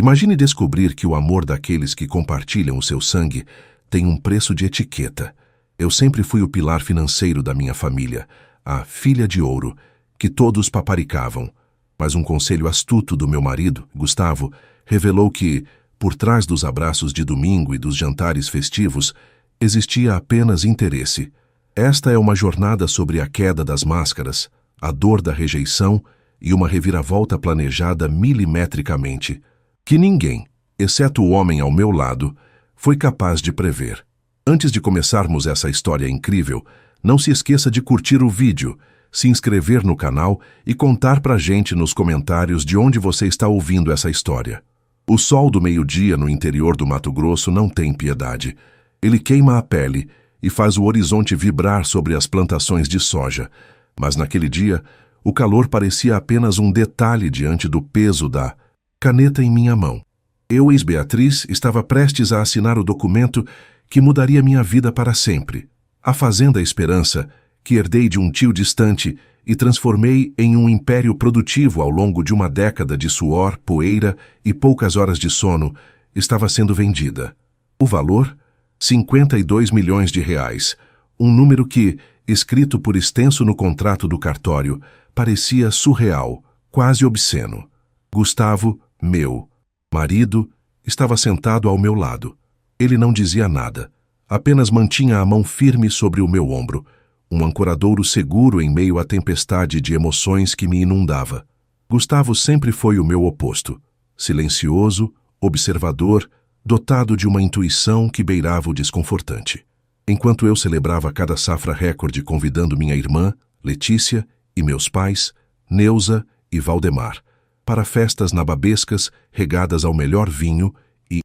Imagine descobrir que o amor daqueles que compartilham o seu sangue tem um preço de etiqueta. Eu sempre fui o pilar financeiro da minha família, a filha de ouro, que todos paparicavam. Mas um conselho astuto do meu marido, Gustavo, revelou que, por trás dos abraços de domingo e dos jantares festivos, existia apenas interesse. Esta é uma jornada sobre a queda das máscaras, a dor da rejeição e uma reviravolta planejada milimetricamente, que ninguém, exceto o homem ao meu lado, foi capaz de prever. Antes de começarmos essa história incrível, não se esqueça de curtir o vídeo, se inscrever no canal e contar pra gente nos comentários de onde você está ouvindo essa história. O sol do meio-dia no interior do Mato Grosso não tem piedade. Ele queima a pele e faz o horizonte vibrar sobre as plantações de soja. Mas naquele dia, o calor parecia apenas um detalhe diante do peso da caneta em minha mão. Eu, ex-Beatriz, estava prestes a assinar o documento que mudaria minha vida para sempre. A Fazenda Esperança, que herdei de um tio distante e transformei em um império produtivo ao longo de uma década de suor, poeira e poucas horas de sono, estava sendo vendida. O valor? 52 milhões de reais, um número que, escrito por extenso no contrato do cartório, parecia surreal, quase obsceno. Gustavo, meu marido, estava sentado ao meu lado. Ele não dizia nada, apenas mantinha a mão firme sobre o meu ombro, um ancoradouro seguro em meio à tempestade de emoções que me inundava. Gustavo sempre foi o meu oposto, silencioso, observador, dotado de uma intuição que beirava o desconfortante. Enquanto eu celebrava cada safra recorde convidando minha irmã, Letícia, e meus pais, Neuza e Valdemar, para festas nababescas regadas ao melhor vinho e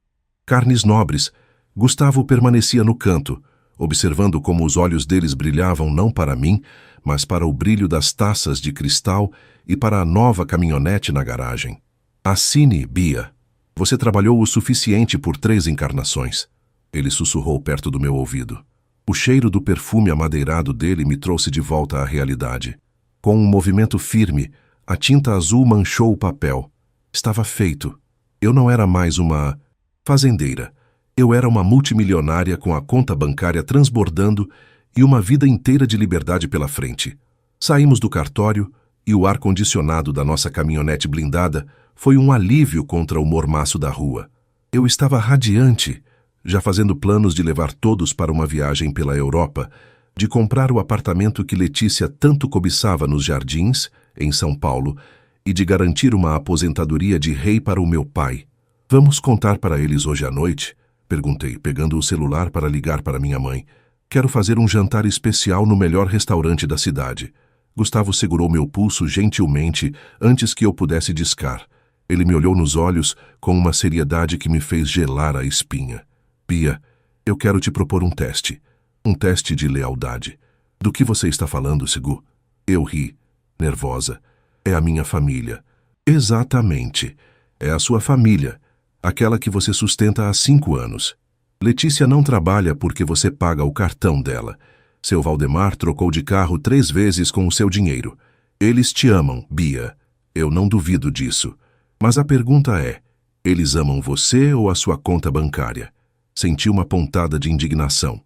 carnes nobres, Gustavo permanecia no canto, observando como os olhos deles brilhavam não para mim, mas para o brilho das taças de cristal e para a nova caminhonete na garagem. Assine, Bia. Você trabalhou o suficiente por 3 encarnações. Ele sussurrou perto do meu ouvido. O cheiro do perfume amadeirado dele me trouxe de volta à realidade. Com um movimento firme, a tinta azul manchou o papel. Estava feito. Eu não era mais uma fazendeira. Eu era uma multimilionária com a conta bancária transbordando e uma vida inteira de liberdade pela frente. Saímos do cartório e o ar-condicionado da nossa caminhonete blindada foi um alívio contra o mormaço da rua. Eu estava radiante, já fazendo planos de levar todos para uma viagem pela Europa, de comprar o apartamento que Letícia tanto cobiçava nos Jardins, em São Paulo, e de garantir uma aposentadoria de rei para o meu pai. Vamos contar para eles hoje à noite? Perguntei, pegando o celular para ligar para minha mãe. Quero fazer um jantar especial no melhor restaurante da cidade. Gustavo segurou meu pulso gentilmente antes que eu pudesse discar. Ele me olhou nos olhos com uma seriedade que me fez gelar a espinha. Bia, eu quero te propor um teste. Um teste de lealdade. Do que você está falando, Segu? Eu ri, nervosa. É a minha família. Exatamente. É a sua família. Aquela que você sustenta há 5 anos. Letícia não trabalha porque você paga o cartão dela. Seu Valdemar trocou de carro 3 vezes com o seu dinheiro. Eles te amam, Bia. Eu não duvido disso. Mas a pergunta é, eles amam você ou a sua conta bancária? Senti uma pontada de indignação.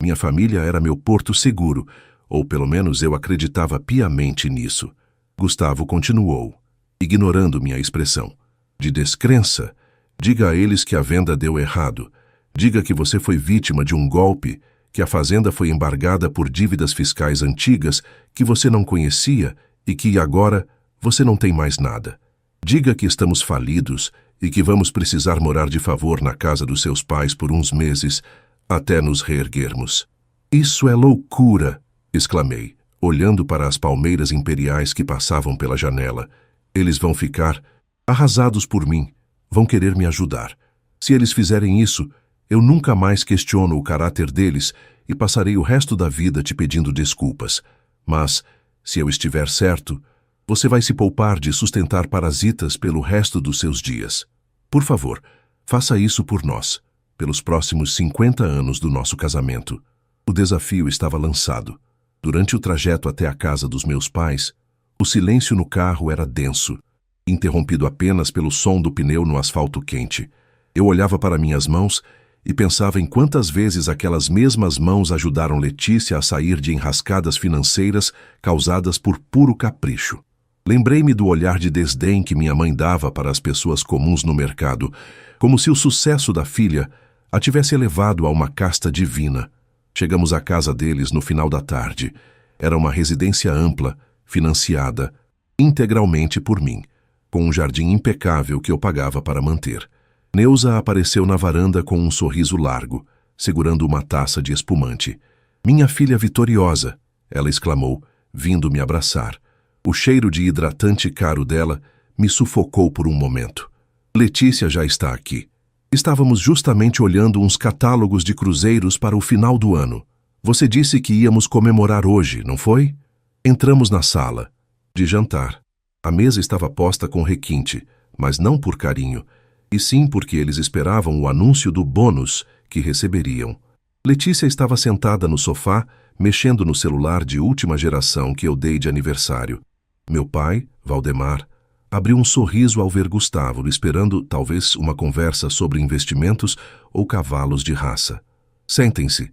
Minha família era meu porto seguro, ou pelo menos eu acreditava piamente nisso. Gustavo continuou, ignorando minha expressão. De descrença, diga a eles que a venda deu errado. Diga que você foi vítima de um golpe, que a fazenda foi embargada por dívidas fiscais antigas que você não conhecia e que agora você não tem mais nada. Diga que estamos falidos e que vamos precisar morar de favor na casa dos seus pais por uns meses até nos reerguermos. Isso é loucura, exclamei, olhando para as palmeiras imperiais que passavam pela janela. Eles vão ficar arrasados por mim. Vão querer me ajudar. Se eles fizerem isso, eu nunca mais questiono o caráter deles e passarei o resto da vida te pedindo desculpas. Mas, se eu estiver certo, você vai se poupar de sustentar parasitas pelo resto dos seus dias. Por favor, faça isso por nós, pelos próximos 50 anos do nosso casamento. O desafio estava lançado. Durante o trajeto até a casa dos meus pais, o silêncio no carro era denso. interrompido apenas pelo som do pneu no asfalto quente. Eu olhava para minhas mãos e pensava em quantas vezes aquelas mesmas mãos ajudaram Letícia a sair de enrascadas financeiras causadas por puro capricho. Lembrei-me do olhar de desdém que minha mãe dava para as pessoas comuns no mercado, como se o sucesso da filha a tivesse elevado a uma casta divina. Chegamos à casa deles no final da tarde. Era uma residência ampla, financiada integralmente por mim, com um jardim impecável que eu pagava para manter. Neuza apareceu na varanda com um sorriso largo, segurando uma taça de espumante. "Minha filha vitoriosa!" ela exclamou, vindo me abraçar. O cheiro de hidratante caro dela me sufocou por um momento. "Letícia já está aqui. Estávamos justamente olhando uns catálogos de cruzeiros para o final do ano. Você disse que íamos comemorar hoje, não foi?" Entramos na sala de jantar. A mesa estava posta com requinte, mas não por carinho, e sim porque eles esperavam o anúncio do bônus que receberiam. Letícia estava sentada no sofá, mexendo no celular de última geração que eu dei de aniversário. Meu pai, Valdemar, abriu um sorriso ao ver Gustavo, esperando talvez uma conversa sobre investimentos ou cavalos de raça. Sentem-se,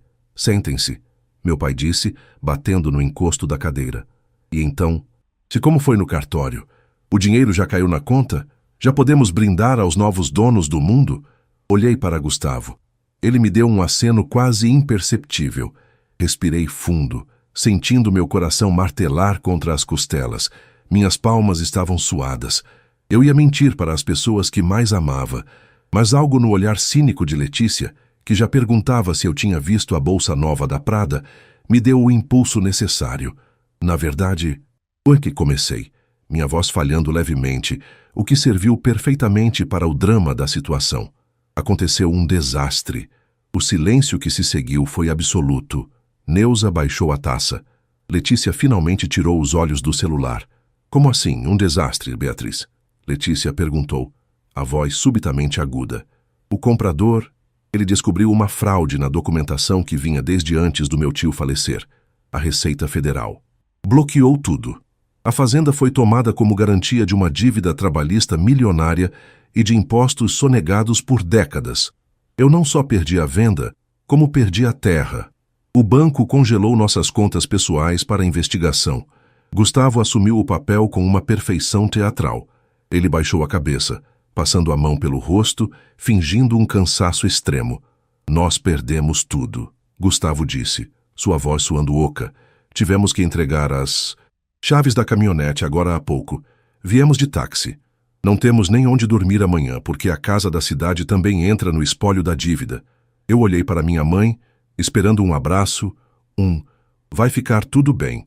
meu pai disse, batendo no encosto da cadeira. E então, se como foi no cartório, o dinheiro já caiu na conta? Já podemos brindar aos novos donos do mundo? Olhei para Gustavo. Ele me deu um aceno quase imperceptível. Respirei fundo, sentindo meu coração martelar contra as costelas. Minhas palmas estavam suadas. Eu ia mentir para as pessoas que mais amava, mas algo no olhar cínico de Letícia, que já perguntava se eu tinha visto a bolsa nova da Prada, me deu o impulso necessário. Na verdade, foi que comecei, minha voz falhando levemente, o que serviu perfeitamente para o drama da situação. Aconteceu um desastre. O silêncio que se seguiu foi absoluto. Neuza baixou a taça. Letícia finalmente tirou os olhos do celular. "Como assim, um desastre, Beatriz?" Letícia perguntou, a voz subitamente aguda. "O comprador, ele descobriu uma fraude na documentação que vinha desde antes do meu tio falecer. A Receita Federal bloqueou tudo. A fazenda foi tomada como garantia de uma dívida trabalhista milionária e de impostos sonegados por décadas. Eu não só perdi a venda, como perdi a terra. O banco congelou nossas contas pessoais para a investigação. Gustavo assumiu o papel com uma perfeição teatral. Ele baixou a cabeça, passando a mão pelo rosto, fingindo um cansaço extremo. Nós perdemos tudo, Gustavo disse, sua voz soando oca. Tivemos que entregar as chaves da caminhonete agora há pouco. Viemos de táxi. Não temos nem onde dormir amanhã, porque a casa da cidade também entra no espólio da dívida. Eu olhei para minha mãe, esperando um abraço, vai ficar tudo bem,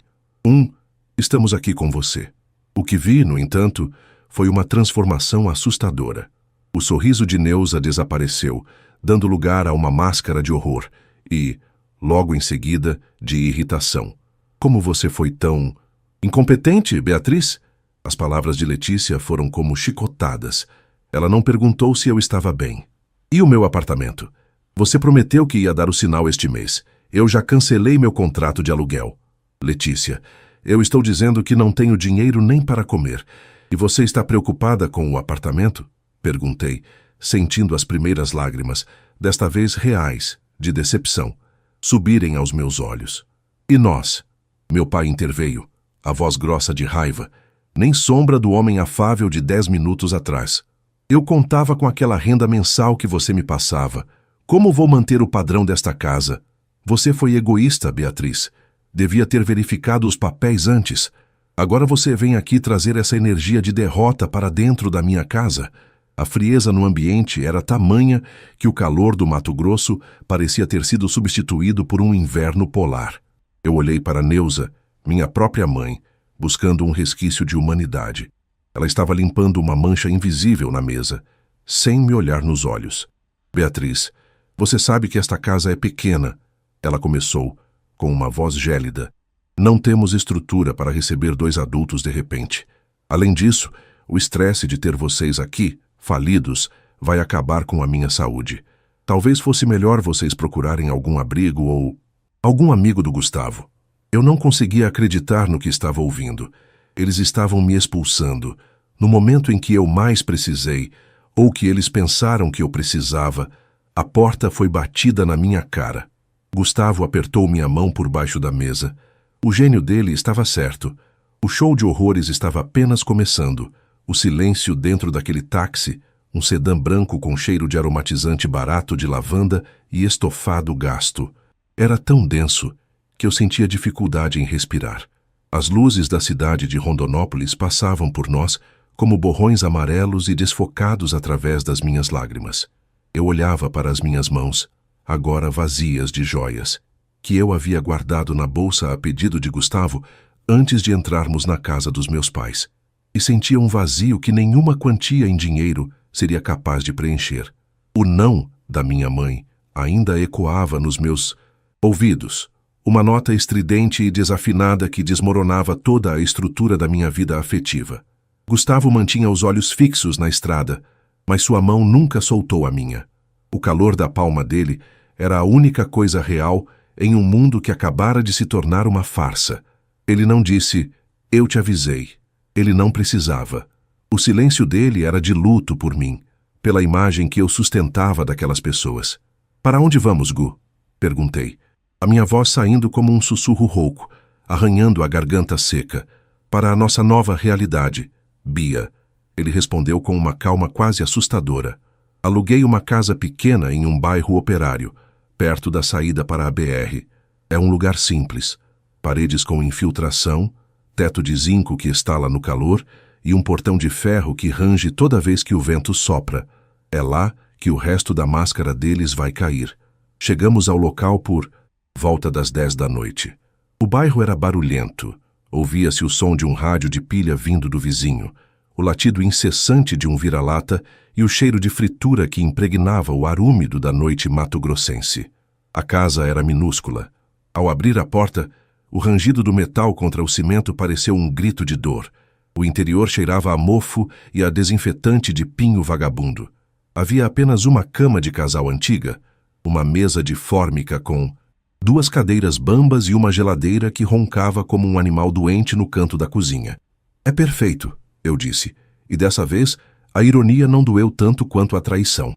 estamos aqui com você. O que vi, no entanto, foi uma transformação assustadora. O sorriso de Neuza desapareceu, dando lugar a uma máscara de horror e, logo em seguida, de irritação. Como você foi tão incompetente, Beatriz? As palavras de Letícia foram como chicotadas. Ela não perguntou se eu estava bem. E o meu apartamento? Você prometeu que ia dar o sinal este mês. Eu já cancelei meu contrato de aluguel. Letícia, eu estou dizendo que não tenho dinheiro nem para comer. E você está preocupada com o apartamento? Perguntei, sentindo as primeiras lágrimas, desta vez reais, de decepção, subirem aos meus olhos. E nós? Meu pai interveio, a voz grossa de raiva, nem sombra do homem afável de 10 minutos atrás. Eu contava com aquela renda mensal que você me passava. Como vou manter o padrão desta casa? Você foi egoísta, Beatriz. Devia ter verificado os papéis antes. Agora você vem aqui trazer essa energia de derrota para dentro da minha casa. A frieza no ambiente era tamanha que o calor do Mato Grosso parecia ter sido substituído por um inverno polar. Eu olhei para Neuza, minha própria mãe, buscando um resquício de humanidade. Ela estava limpando uma mancha invisível na mesa, sem me olhar nos olhos. Beatriz, você sabe que esta casa é pequena, ela começou, com uma voz gélida. Não temos estrutura para receber 2 adultos de repente. Além disso, o estresse de ter vocês aqui, falidos, vai acabar com a minha saúde. Talvez fosse melhor vocês procurarem algum abrigo ou algum amigo do Gustavo. Eu não conseguia acreditar no que estava ouvindo. Eles estavam me expulsando. No momento em que eu mais precisei, ou que eles pensaram que eu precisava, a porta foi batida na minha cara. Gustavo apertou minha mão por baixo da mesa. O gênio dele estava certo. O show de horrores estava apenas começando. O silêncio dentro daquele táxi, um sedã branco com cheiro de aromatizante barato de lavanda e estofado gasto, era tão denso que eu sentia dificuldade em respirar. As luzes da cidade de Rondonópolis passavam por nós como borrões amarelos e desfocados através das minhas lágrimas. Eu olhava para as minhas mãos, agora vazias de joias, que eu havia guardado na bolsa a pedido de Gustavo antes de entrarmos na casa dos meus pais, e sentia um vazio que nenhuma quantia em dinheiro seria capaz de preencher. O não da minha mãe ainda ecoava nos meus ouvidos, uma nota estridente e desafinada que desmoronava toda a estrutura da minha vida afetiva. Gustavo mantinha os olhos fixos na estrada, mas sua mão nunca soltou a minha. O calor da palma dele era a única coisa real em um mundo que acabara de se tornar uma farsa. Ele não disse, eu te avisei. Ele não precisava. O silêncio dele era de luto por mim, pela imagem que eu sustentava daquelas pessoas. Para onde vamos, Gu? Perguntei. A minha voz saindo como um sussurro rouco, arranhando a garganta seca. Para a nossa nova realidade, Bia. Ele respondeu com uma calma quase assustadora. Aluguei uma casa pequena em um bairro operário, perto da saída para a BR. É um lugar simples. Paredes com infiltração, teto de zinco que estala no calor e um portão de ferro que range toda vez que o vento sopra. É lá que o resto da máscara deles vai cair. Chegamos ao local por volta das 10 da noite. O bairro era barulhento. Ouvia-se o som de um rádio de pilha vindo do vizinho, o latido incessante de um vira-lata e o cheiro de fritura que impregnava o ar úmido da noite mato-grossense. A casa era minúscula. Ao abrir a porta, o rangido do metal contra o cimento pareceu um grito de dor. O interior cheirava a mofo e a desinfetante de pinho vagabundo. Havia apenas uma cama de casal antiga, uma mesa de fórmica com 2 cadeiras bambas e uma geladeira que roncava como um animal doente no canto da cozinha. É perfeito, eu disse, e dessa vez a ironia não doeu tanto quanto a traição.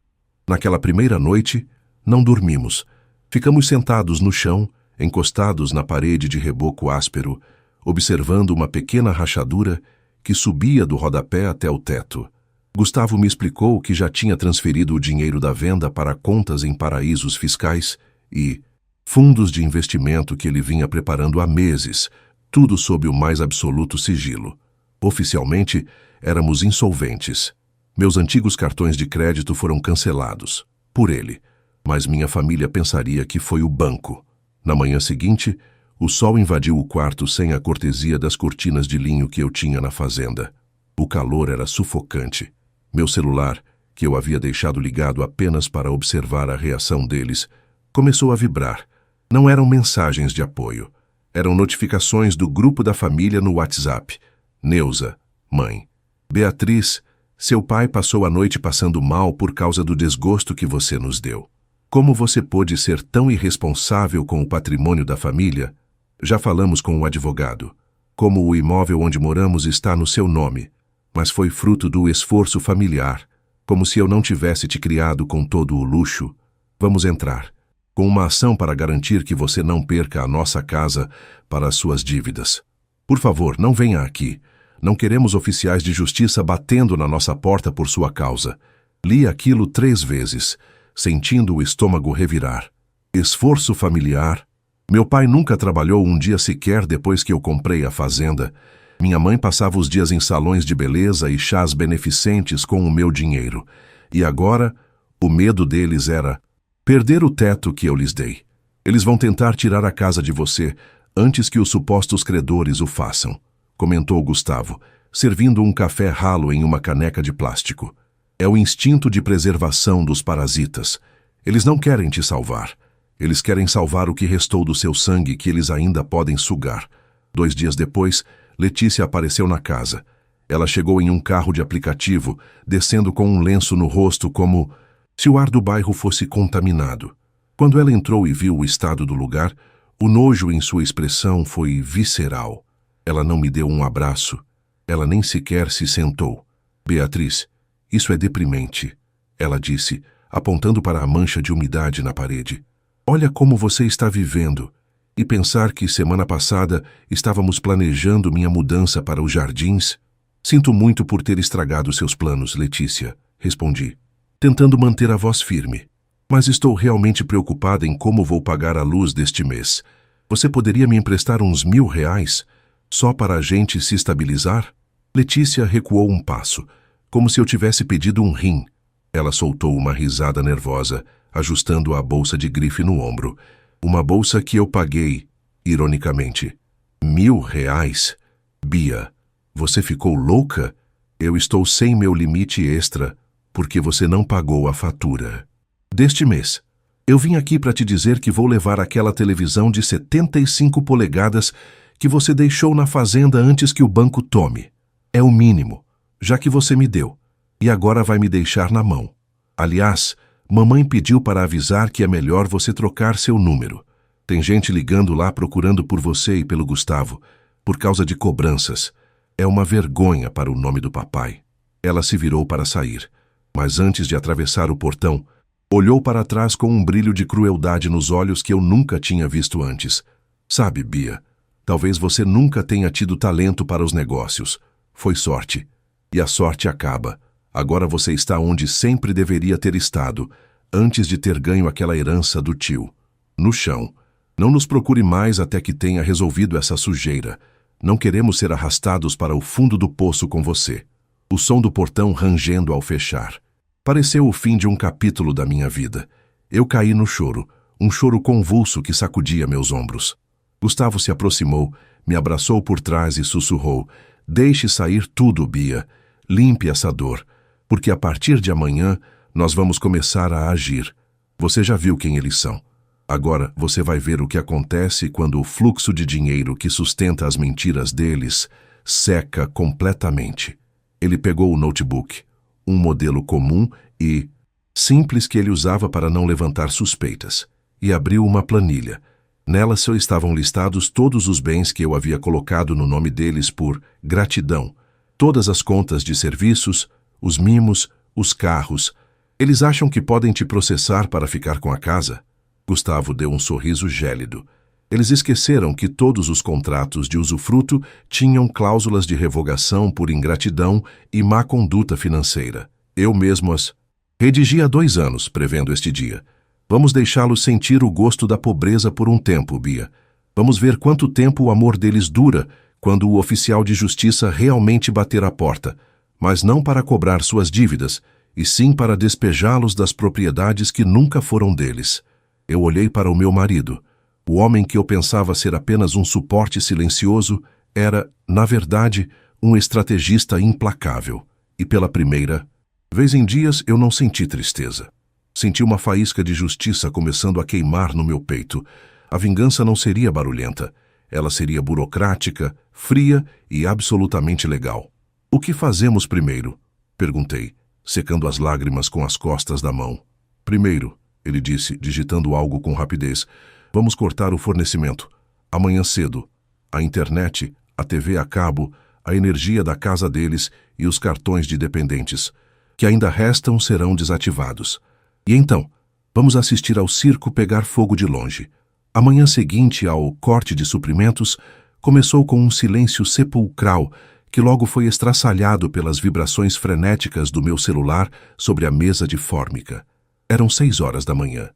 Naquela primeira noite, não dormimos. Ficamos sentados no chão, encostados na parede de reboco áspero, observando uma pequena rachadura que subia do rodapé até o teto. Gustavo me explicou que já tinha transferido o dinheiro da venda para contas em paraísos fiscais e fundos de investimento que ele vinha preparando há meses, tudo sob o mais absoluto sigilo. Oficialmente, éramos insolventes. Meus antigos cartões de crédito foram cancelados, por ele, mas minha família pensaria que foi o banco. Na manhã seguinte, o sol invadiu o quarto sem a cortesia das cortinas de linho que eu tinha na fazenda. O calor era sufocante. Meu celular, que eu havia deixado ligado apenas para observar a reação deles, começou a vibrar. Não eram mensagens de apoio. Eram notificações do grupo da família no WhatsApp. Neuza, mãe. Beatriz, seu pai passou a noite passando mal por causa do desgosto que você nos deu. Como você pôde ser tão irresponsável com o patrimônio da família? Já falamos com o advogado. Como o imóvel onde moramos está no seu nome, mas foi fruto do esforço familiar, como se eu não tivesse te criado com todo o luxo. Vamos entrar, com uma ação para garantir que você não perca a nossa casa para as suas dívidas. Por favor, não venha aqui. Não queremos oficiais de justiça batendo na nossa porta por sua causa. Li aquilo 3 vezes, sentindo o estômago revirar. Esforço familiar. Meu pai nunca trabalhou um dia sequer depois que eu comprei a fazenda. Minha mãe passava os dias em salões de beleza e chás beneficentes com o meu dinheiro. E agora, o medo deles era perder o teto que eu lhes dei. Eles vão tentar tirar a casa de você antes que os supostos credores o façam, comentou Gustavo, servindo um café ralo em uma caneca de plástico. É o instinto de preservação dos parasitas. Eles não querem te salvar. Eles querem salvar o que restou do seu sangue que eles ainda podem sugar. 2 dias depois, Letícia apareceu na casa. Ela chegou em um carro de aplicativo, descendo com um lenço no rosto como se o ar do bairro fosse contaminado. Quando ela entrou e viu o estado do lugar, o nojo em sua expressão foi visceral. Ela não me deu um abraço. Ela nem sequer se sentou. Beatriz, isso é deprimente, ela disse, apontando para a mancha de umidade na parede. Olha como você está vivendo. E pensar que semana passada estávamos planejando minha mudança para os jardins? Sinto muito por ter estragado seus planos, Letícia, respondi, tentando manter a voz firme. Mas estou realmente preocupada em como vou pagar a luz deste mês. Você poderia me emprestar uns R$ 1.000, só para a gente se estabilizar? Letícia recuou um passo, como se eu tivesse pedido um rim. Ela soltou uma risada nervosa, ajustando a bolsa de grife no ombro. Uma bolsa que eu paguei, ironicamente. R$ 1.000? Bia, você ficou louca? Eu estou sem meu limite extra, porque você não pagou a fatura deste mês. Eu vim aqui para te dizer que vou levar aquela televisão de 75 polegadas que você deixou na fazenda antes que o banco tome. É o mínimo, já que você me deu, e agora vai me deixar na mão. Aliás, mamãe pediu para avisar que é melhor você trocar seu número. Tem gente ligando lá procurando por você e pelo Gustavo, por causa de cobranças. É uma vergonha para o nome do papai. Ela se virou para sair, mas antes de atravessar o portão, olhou para trás com um brilho de crueldade nos olhos que eu nunca tinha visto antes. Sabe, Bia, talvez você nunca tenha tido talento para os negócios. Foi sorte. E a sorte acaba. Agora você está onde sempre deveria ter estado, antes de ter ganho aquela herança do tio. No chão. Não nos procure mais até que tenha resolvido essa sujeira. Não queremos ser arrastados para o fundo do poço com você. O som do portão rangendo ao fechar. Pareceu o fim de um capítulo da minha vida. Eu caí no choro, um choro convulso que sacudia meus ombros. Gustavo se aproximou, me abraçou por trás e sussurrou: "Deixe sair tudo, Bia. Limpe essa dor, porque a partir de amanhã nós vamos começar a agir. Você já viu quem eles são. Agora você vai ver o que acontece quando o fluxo de dinheiro que sustenta as mentiras deles seca completamente." Ele pegou o notebook, um modelo comum e simples que ele usava para não levantar suspeitas, e abriu uma planilha. Nela só estavam listados todos os bens que eu havia colocado no nome deles por gratidão, todas as contas de serviços, os mimos, os carros. Eles acham que podem te processar para ficar com a casa? Gustavo deu um sorriso gélido. Eles esqueceram que todos os contratos de usufruto tinham cláusulas de revogação por ingratidão e má conduta financeira. Eu mesmo as redigi há 2 anos, prevendo este dia. Vamos deixá-los sentir o gosto da pobreza por um tempo, Bia. Vamos ver quanto tempo o amor deles dura quando o oficial de justiça realmente bater a porta, mas não para cobrar suas dívidas, e sim para despejá-los das propriedades que nunca foram deles. Eu olhei para o meu marido. O homem que eu pensava ser apenas um suporte silencioso era, na verdade, um estrategista implacável. E pela primeira vez em dias eu não senti tristeza. Senti uma faísca de justiça começando a queimar no meu peito. A vingança não seria barulhenta. Ela seria burocrática, fria e absolutamente legal. "O que fazemos primeiro?" perguntei, secando as lágrimas com as costas da mão. "Primeiro", ele disse, digitando algo com rapidez, "vamos cortar o fornecimento. Amanhã cedo. A internet, a TV a cabo, a energia da casa deles e os cartões de dependentes, que ainda restam, serão desativados. E então, vamos assistir ao circo pegar fogo de longe." A manhã seguinte ao corte de suprimentos começou com um silêncio sepulcral que logo foi estraçalhado pelas vibrações frenéticas do meu celular sobre a mesa de fórmica. Eram 6 horas da manhã.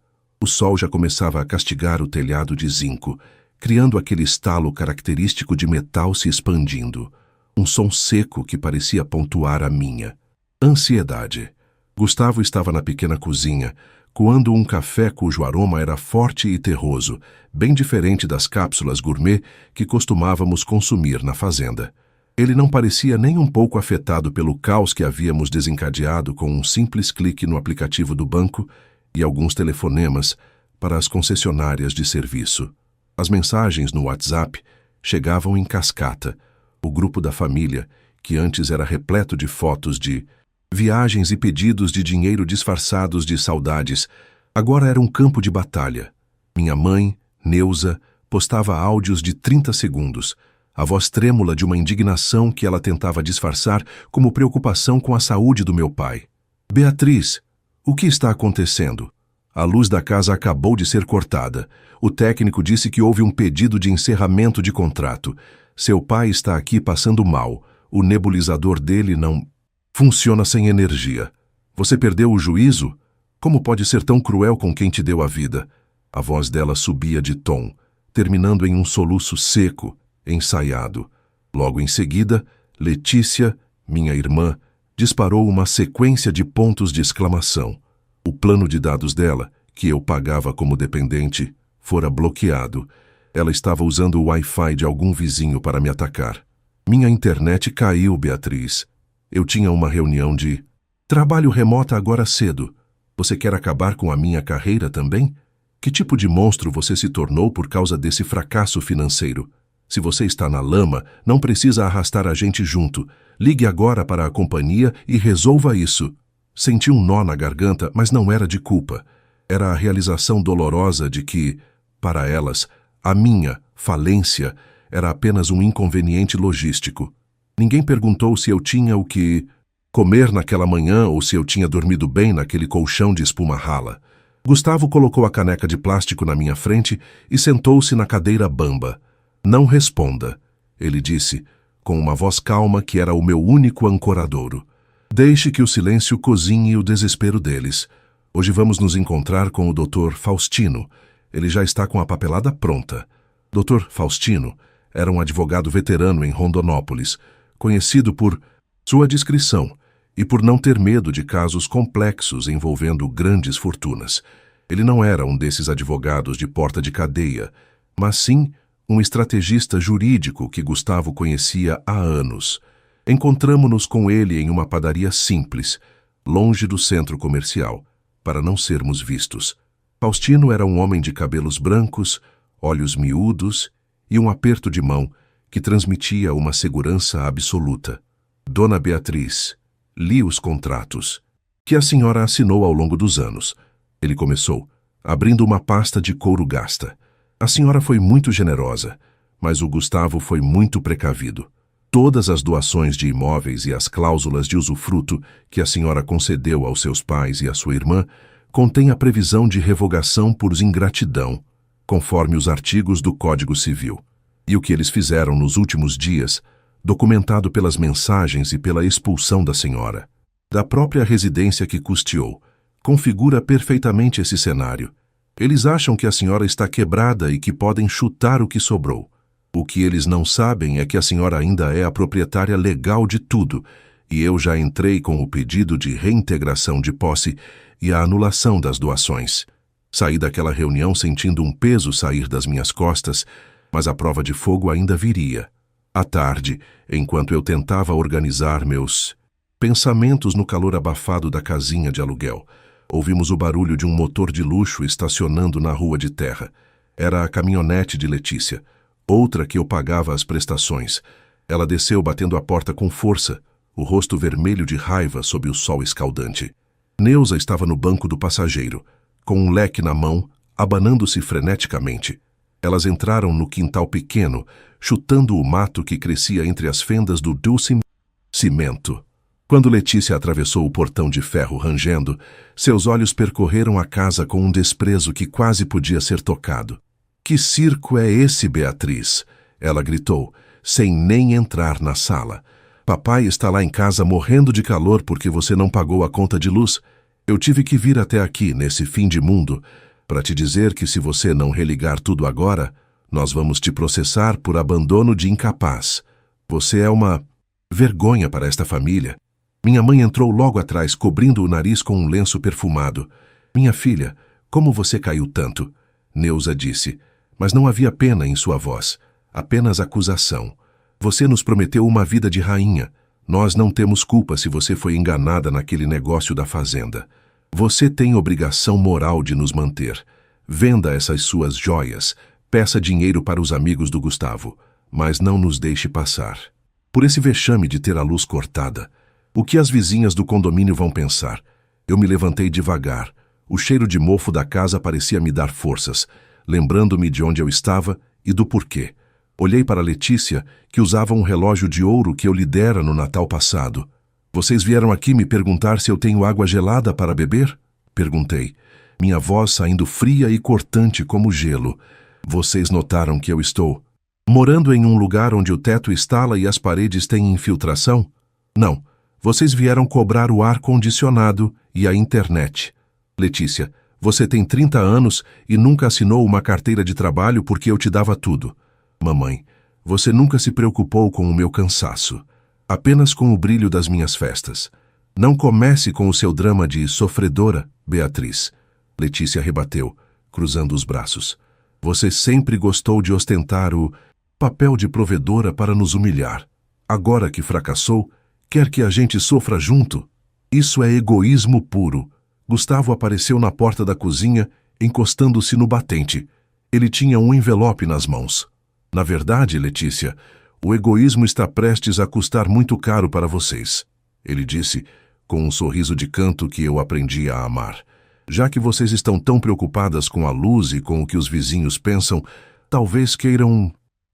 O sol já começava a castigar o telhado de zinco, criando aquele estalo característico de metal se expandindo. Um som seco que parecia pontuar a minha ansiedade. Gustavo estava na pequena cozinha, coando um café cujo aroma era forte e terroso, bem diferente das cápsulas gourmet que costumávamos consumir na fazenda. Ele não parecia nem um pouco afetado pelo caos que havíamos desencadeado com um simples clique no aplicativo do banco e alguns telefonemas para as concessionárias de serviço. As mensagens no WhatsApp chegavam em cascata. O grupo da família, que antes era repleto de fotos de viagens e pedidos de dinheiro disfarçados de saudades, agora era um campo de batalha. Minha mãe, Neuza, postava áudios de 30 segundos. a voz trêmula de uma indignação que ela tentava disfarçar como preocupação com a saúde do meu pai. Beatriz, o que está acontecendo? A luz da casa acabou de ser cortada. O técnico disse que houve um pedido de encerramento de contrato. Seu pai está aqui passando mal. O nebulizador dele não funciona sem energia. Você perdeu o juízo? Como pode ser tão cruel com quem te deu a vida? A voz dela subia de tom, terminando em um soluço seco, ensaiado. Logo em seguida, Letícia, minha irmã, disparou uma sequência de pontos de exclamação. O plano de dados dela, que eu pagava como dependente, fora bloqueado. Ela estava usando o Wi-Fi de algum vizinho para me atacar. Minha internet caiu, Beatriz. Eu tinha uma reunião de trabalho remota agora cedo. Você quer acabar com a minha carreira também? Que tipo de monstro você se tornou por causa desse fracasso financeiro? Se você está na lama, não precisa arrastar a gente junto. Ligue agora para a companhia e resolva isso. Senti um nó na garganta, mas não era de culpa. Era a realização dolorosa de que, para elas, a minha falência era apenas um inconveniente logístico. Ninguém perguntou se eu tinha o que comer naquela manhã ou se eu tinha dormido bem naquele colchão de espuma rala. Gustavo colocou a caneca de plástico na minha frente e sentou-se na cadeira bamba. Não responda, ele disse, com uma voz calma que era o meu único ancoradouro. Deixe que o silêncio cozinhe o desespero deles. Hoje vamos nos encontrar com o Dr. Faustino. Ele já está com a papelada pronta. Dr. Faustino era um advogado veterano em Rondonópolis, conhecido por sua discrição e por não ter medo de casos complexos envolvendo grandes fortunas. Ele não era um desses advogados de porta de cadeia, mas sim um estrategista jurídico que Gustavo conhecia há anos. Encontramo-nos com ele em uma padaria simples, longe do centro comercial, para não sermos vistos. Faustino era um homem de cabelos brancos, olhos miúdos e um aperto de mão que transmitia uma segurança absoluta. Dona Beatriz, li os contratos que a senhora assinou ao longo dos anos. Ele começou, abrindo uma pasta de couro gasta. A senhora foi muito generosa, mas o Gustavo foi muito precavido. Todas as doações de imóveis e as cláusulas de usufruto que a senhora concedeu aos seus pais e à sua irmã contêm a previsão de revogação por ingratidão, conforme os artigos do Código Civil. E o que eles fizeram nos últimos dias, documentado pelas mensagens e pela expulsão da senhora, da própria residência que custeou, configura perfeitamente esse cenário. Eles acham que a senhora está quebrada e que podem chutar o que sobrou. O que eles não sabem é que a senhora ainda é a proprietária legal de tudo, e eu já entrei com o pedido de reintegração de posse e a anulação das doações. Saí daquela reunião sentindo um peso sair das minhas costas, mas a prova de fogo ainda viria. À tarde, enquanto eu tentava organizar meus pensamentos no calor abafado da casinha de aluguel, ouvimos o barulho de um motor de luxo estacionando na rua de terra. Era a caminhonete de Letícia, outra que eu pagava as prestações. Ela desceu batendo a porta com força, o rosto vermelho de raiva sob o sol escaldante. Neuza estava no banco do passageiro, com um leque na mão, abanando-se freneticamente. Elas entraram no quintal pequeno, chutando o mato que crescia entre as fendas do dulce cimento. Quando Letícia atravessou o portão de ferro rangendo, seus olhos percorreram a casa com um desprezo que quase podia ser tocado. Que circo é esse, Beatriz? Ela gritou, sem nem entrar na sala. Papai está lá em casa morrendo de calor porque você não pagou a conta de luz. Eu tive que vir até aqui, nesse fim de mundo, para te dizer que se você não religar tudo agora, nós vamos te processar por abandono de incapaz. Você é uma vergonha para esta família. Minha mãe entrou logo atrás, cobrindo o nariz com um lenço perfumado. Minha filha, como você caiu tanto? Neuza disse, mas não havia pena em sua voz, apenas acusação. Você nos prometeu uma vida de rainha. Nós não temos culpa se você foi enganada naquele negócio da fazenda. Você tem obrigação moral de nos manter. Venda essas suas joias, peça dinheiro para os amigos do Gustavo, mas não nos deixe passar. Por esse vexame de ter a luz cortada, o que as vizinhas do condomínio vão pensar? Eu me levantei devagar. O cheiro de mofo da casa parecia me dar forças, lembrando-me de onde eu estava e do porquê. Olhei para Letícia, que usava um relógio de ouro que eu lhe dera no Natal passado. Vocês vieram aqui me perguntar se eu tenho água gelada para beber? Perguntei, minha voz saindo fria e cortante como gelo. Vocês notaram que eu estou morando em um lugar onde o teto estala e as paredes têm infiltração? Não. Vocês vieram cobrar o ar-condicionado e a internet. Letícia, você tem 30 anos e nunca assinou uma carteira de trabalho porque eu te dava tudo. Mamãe, você nunca se preocupou com o meu cansaço, apenas com o brilho das minhas festas. Não comece com o seu drama de sofredora, Beatriz. Letícia rebateu, cruzando os braços. Você sempre gostou de ostentar o papel de provedora para nos humilhar. Agora que fracassou, quer que a gente sofra junto? Isso é egoísmo puro. Gustavo apareceu na porta da cozinha, encostando-se no batente. Ele tinha um envelope nas mãos. Na verdade, Letícia, o egoísmo está prestes a custar muito caro para vocês, ele disse, com um sorriso de canto que eu aprendi a amar. Já que vocês estão tão preocupadas com a luz e com o que os vizinhos pensam, talvez queiram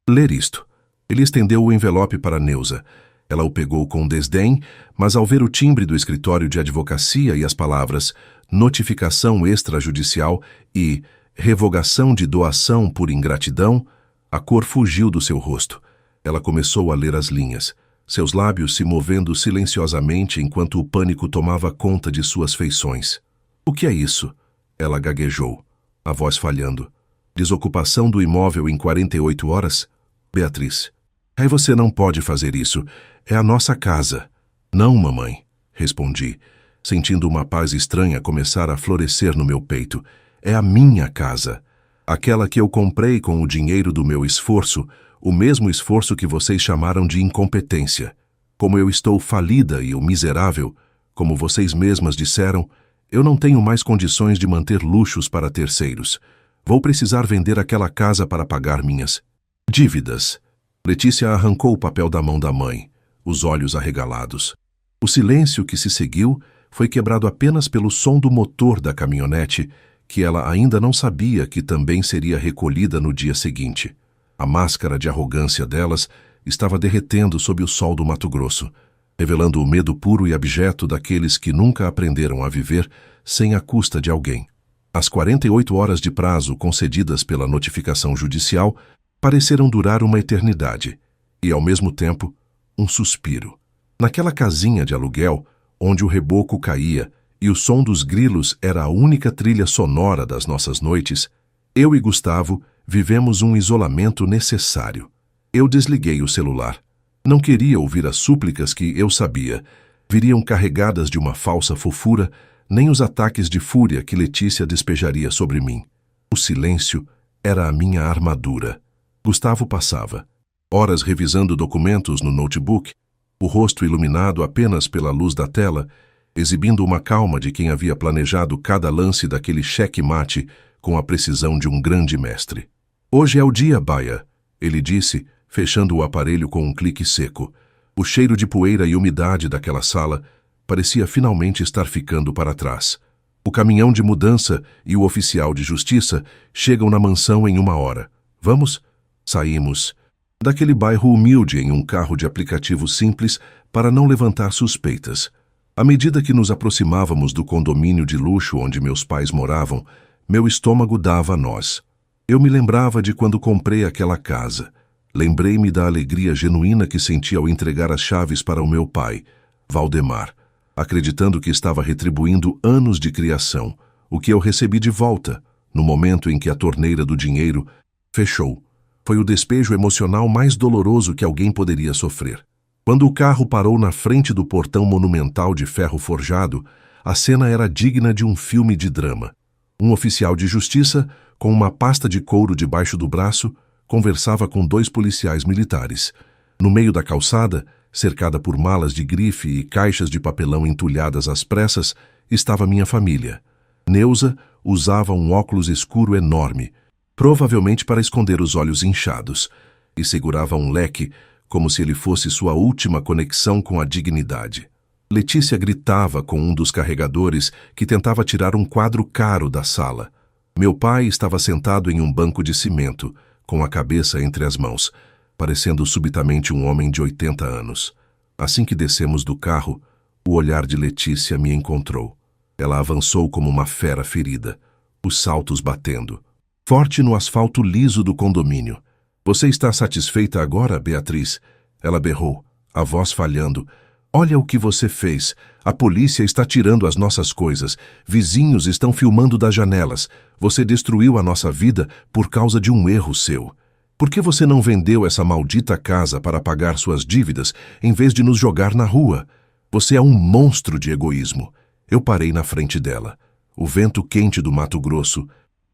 ler isto. Ele estendeu o envelope para Neuza. Ela o pegou com desdém, mas ao ver o timbre do escritório de advocacia e as palavras notificação extrajudicial e revogação de doação por ingratidão, a cor fugiu do seu rosto. Ela começou a ler as linhas, seus lábios se movendo silenciosamente enquanto o pânico tomava conta de suas feições. O que é isso? Ela gaguejou, a voz falhando. Desocupação do imóvel em 48 horas? Beatriz, aí você não pode fazer isso. É a nossa casa. Não, mamãe, respondi, sentindo uma paz estranha começar a florescer no meu peito. É a minha casa. Aquela que eu comprei com o dinheiro do meu esforço, o mesmo esforço que vocês chamaram de incompetência. Como eu estou falida e o miserável, como vocês mesmas disseram, eu não tenho mais condições de manter luxos para terceiros. Vou precisar vender aquela casa para pagar minhas dívidas. Letícia arrancou o papel da mão da mãe, os olhos arregalados. O silêncio que se seguiu foi quebrado apenas pelo som do motor da caminhonete, que ela ainda não sabia que também seria recolhida no dia seguinte. A máscara de arrogância delas estava derretendo sob o sol do Mato Grosso, revelando o medo puro e abjeto daqueles que nunca aprenderam a viver sem a custa de alguém. As 48 horas de prazo concedidas pela notificação judicial pareceram durar uma eternidade e, ao mesmo tempo, um suspiro. Naquela casinha de aluguel, onde o reboco caía e o som dos grilos era a única trilha sonora das nossas noites, eu e Gustavo vivemos um isolamento necessário. Eu desliguei o celular. Não queria ouvir as súplicas que, eu sabia, viriam carregadas de uma falsa fofura, nem os ataques de fúria que Letícia despejaria sobre mim. O silêncio era a minha armadura. Gustavo passava, horas revisando documentos no notebook, o rosto iluminado apenas pela luz da tela, exibindo uma calma de quem havia planejado cada lance daquele cheque-mate com a precisão de um grande mestre. Hoje é o dia, Baia, ele disse, fechando o aparelho com um clique seco. O cheiro de poeira e umidade daquela sala parecia finalmente estar ficando para trás. O caminhão de mudança e o oficial de justiça chegam na mansão em 1 hora. Vamos? Saímos daquele bairro humilde em um carro de aplicativo simples para não levantar suspeitas. À medida que nos aproximávamos do condomínio de luxo onde meus pais moravam, meu estômago dava nós. Eu me lembrava de quando comprei aquela casa. Lembrei-me da alegria genuína que senti ao entregar as chaves para o meu pai, Valdemar, acreditando que estava retribuindo anos de criação, o que eu recebi de volta, no momento em que a torneira do dinheiro fechou. Foi o despejo emocional mais doloroso que alguém poderia sofrer. Quando o carro parou na frente do portão monumental de ferro forjado, a cena era digna de um filme de drama. Um oficial de justiça, com uma pasta de couro debaixo do braço, conversava com 2 policiais militares. No meio da calçada, cercada por malas de grife e caixas de papelão entulhadas às pressas, estava minha família. Neuza usava um óculos escuro enorme, provavelmente para esconder os olhos inchados, e segurava um leque como se ele fosse sua última conexão com a dignidade. Letícia gritava com um dos carregadores que tentava tirar um quadro caro da sala. Meu pai estava sentado em um banco de cimento, com a cabeça entre as mãos, parecendo subitamente um homem de 80 anos. Assim que descemos do carro, o olhar de Letícia me encontrou. Ela avançou como uma fera ferida, os saltos batendo, forte no asfalto liso do condomínio. Você está satisfeita agora, Beatriz? Ela berrou, a voz falhando. Olha o que você fez. A polícia está tirando as nossas coisas. Vizinhos estão filmando das janelas. Você destruiu a nossa vida por causa de um erro seu. Por que você não vendeu essa maldita casa para pagar suas dívidas em vez de nos jogar na rua? Você é um monstro de egoísmo. Eu parei na frente dela. O vento quente do Mato Grosso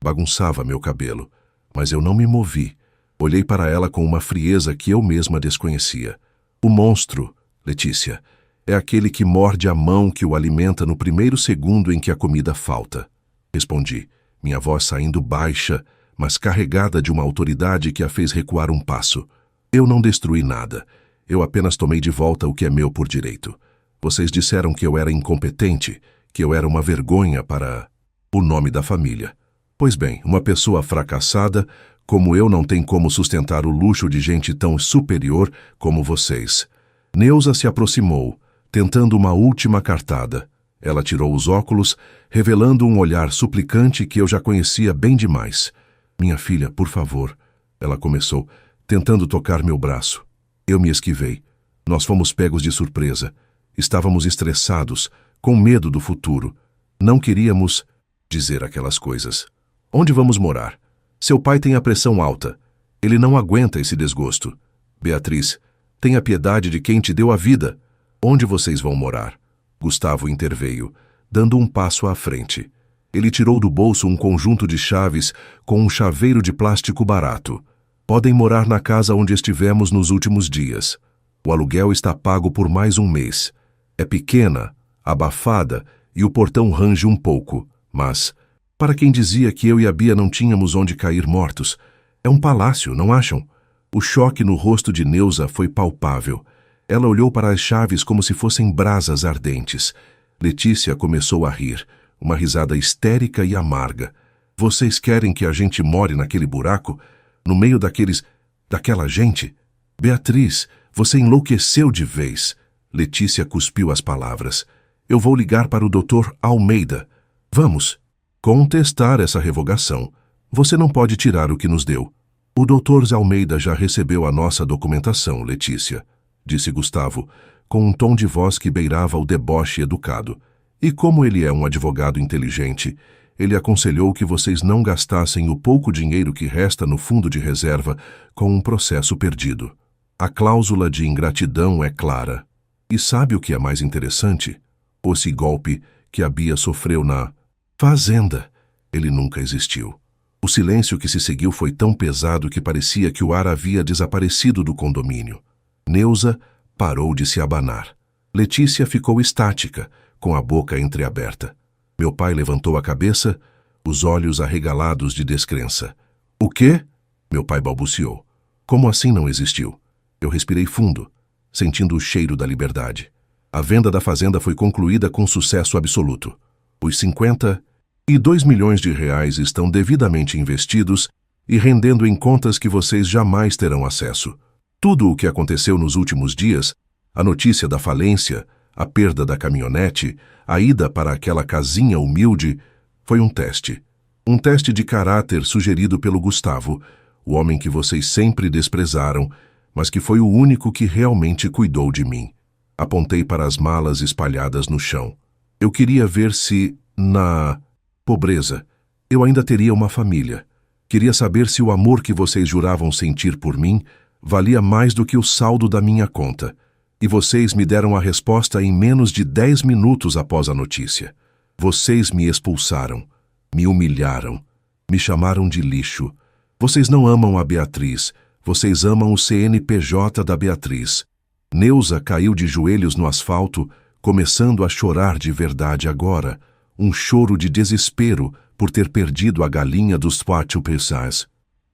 bagunçava meu cabelo, mas eu não me movi. Olhei para ela com uma frieza que eu mesma desconhecia. O monstro, Letícia, é aquele que morde a mão que o alimenta no primeiro segundo em que a comida falta. Respondi, minha voz saindo baixa, mas carregada de uma autoridade que a fez recuar um passo. Eu não destruí nada. Eu apenas tomei de volta o que é meu por direito. Vocês disseram que eu era incompetente, que eu era uma vergonha para o nome da família. Pois bem, uma pessoa fracassada como eu não tem como sustentar o luxo de gente tão superior como vocês. Neuza se aproximou, tentando uma última cartada. Ela tirou os óculos, revelando um olhar suplicante que eu já conhecia bem demais. Minha filha, por favor, ela começou, tentando tocar meu braço. Eu me esquivei. Nós fomos pegos de surpresa. Estávamos estressados, com medo do futuro. Não queríamos dizer aquelas coisas. Onde vamos morar? Seu pai tem a pressão alta. Ele não aguenta esse desgosto. Beatriz, tenha piedade de quem te deu a vida. Onde vocês vão morar? Gustavo interveio, dando um passo à frente. Ele tirou do bolso um conjunto de chaves com um chaveiro de plástico barato. Podem morar na casa onde estivemos nos últimos dias. O aluguel está pago por mais um mês. É pequena, abafada e o portão range um pouco, mas, para quem dizia que eu e a Bia não tínhamos onde cair mortos, é um palácio, não acham? O choque no rosto de Neuza foi palpável. Ela olhou para as chaves como se fossem brasas ardentes. Letícia começou a rir, uma risada histérica e amarga. Vocês querem que a gente more naquele buraco? No meio daquela gente? Beatriz, você enlouqueceu de vez. Letícia cuspiu as palavras. Eu vou ligar para o Dr. Almeida. Vamos contestar essa revogação. Você não pode tirar o que nos deu. O Dr. Almeida já recebeu a nossa documentação, Letícia, disse Gustavo, com um tom de voz que beirava o deboche educado. E como ele é um advogado inteligente, ele aconselhou que vocês não gastassem o pouco dinheiro que resta no fundo de reserva com um processo perdido. A cláusula de ingratidão é clara. E sabe o que é mais interessante? Esse golpe que a Bia sofreu na fazenda. Ele nunca existiu. O silêncio que se seguiu foi tão pesado que parecia que o ar havia desaparecido do condomínio. Neuza parou de se abanar. Letícia ficou estática, com a boca entreaberta. Meu pai levantou a cabeça, os olhos arregalados de descrença. O quê? Meu pai balbuciou. Como assim não existiu? Eu respirei fundo, sentindo o cheiro da liberdade. A venda da fazenda foi concluída com sucesso absoluto. Os 52 milhões de reais estão devidamente investidos e rendendo em contas que vocês jamais terão acesso. Tudo o que aconteceu nos últimos dias, a notícia da falência, a perda da caminhonete, a ida para aquela casinha humilde, foi um teste. Um teste de caráter sugerido pelo Gustavo, o homem que vocês sempre desprezaram, mas que foi o único que realmente cuidou de mim. Apontei para as malas espalhadas no chão. Eu queria ver se, na pobreza, eu ainda teria uma família. Queria saber se o amor que vocês juravam sentir por mim valia mais do que o saldo da minha conta. E vocês me deram a resposta em menos de 10 minutos após a notícia. Vocês me expulsaram, me humilharam, me chamaram de lixo. Vocês não amam a Beatriz, vocês amam o CNPJ da Beatriz. Neuza caiu de joelhos no asfalto, começando a chorar de verdade agora, um choro de desespero por ter perdido a galinha dos 4 peças.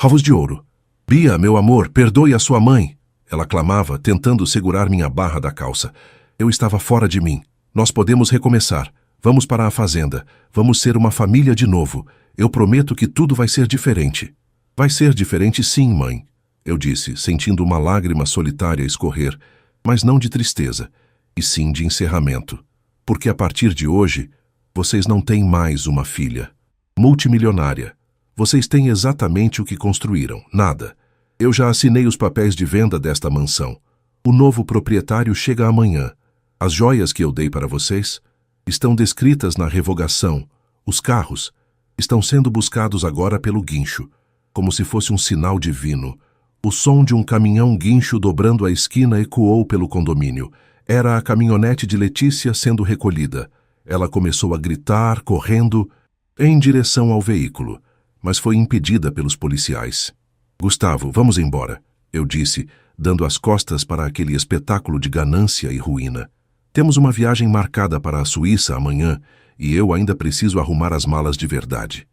Ovos de ouro. Bia, meu amor, perdoe a sua mãe. Ela clamava, tentando segurar minha barra da calça. Eu estava fora de mim. Nós podemos recomeçar. Vamos para a fazenda. Vamos ser uma família de novo. Eu prometo que tudo vai ser diferente. Vai ser diferente sim, mãe. eu disse, sentindo uma lágrima solitária escorrer, mas não de tristeza, e sim de encerramento. Porque a partir de hoje, vocês não têm mais uma filha. Multimilionária. Vocês têm exatamente o que construíram, nada. Eu já assinei os papéis de venda desta mansão. O novo proprietário chega amanhã. As joias que eu dei para vocês estão descritas na revogação. Os carros estão sendo buscados agora pelo guincho, como se fosse um sinal divino. O som de um caminhão guincho dobrando a esquina ecoou pelo condomínio. Era a caminhonete de Letícia sendo recolhida. Ela começou a gritar, correndo, em direção ao veículo, mas foi impedida pelos policiais. Gustavo, vamos embora, eu disse, dando as costas para aquele espetáculo de ganância e ruína. Temos uma viagem marcada para a Suíça amanhã e eu ainda preciso arrumar as malas de verdade.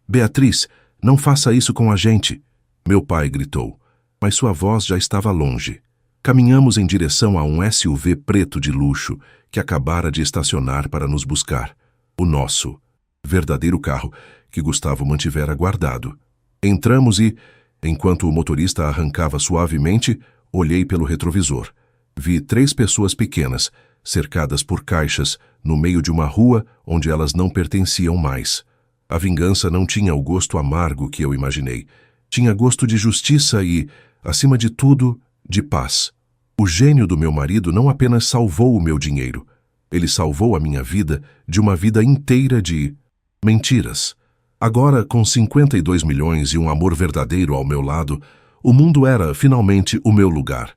Beatriz, não faça isso com a gente, meu pai gritou, mas sua voz já estava longe. Caminhamos em direção a um SUV preto de luxo que acabara de estacionar para nos buscar. O nosso verdadeiro carro que Gustavo mantivera guardado. Entramos e, enquanto o motorista arrancava suavemente, olhei pelo retrovisor. Vi 3 pessoas pequenas, cercadas por caixas, no meio de uma rua onde elas não pertenciam mais. A vingança não tinha o gosto amargo que eu imaginei. Tinha gosto de justiça e, acima de tudo, de paz. O gênio do meu marido não apenas salvou o meu dinheiro, ele salvou a minha vida de uma vida inteira de mentiras. Agora, com 52 milhões e um amor verdadeiro ao meu lado, o mundo era, finalmente, o meu lugar.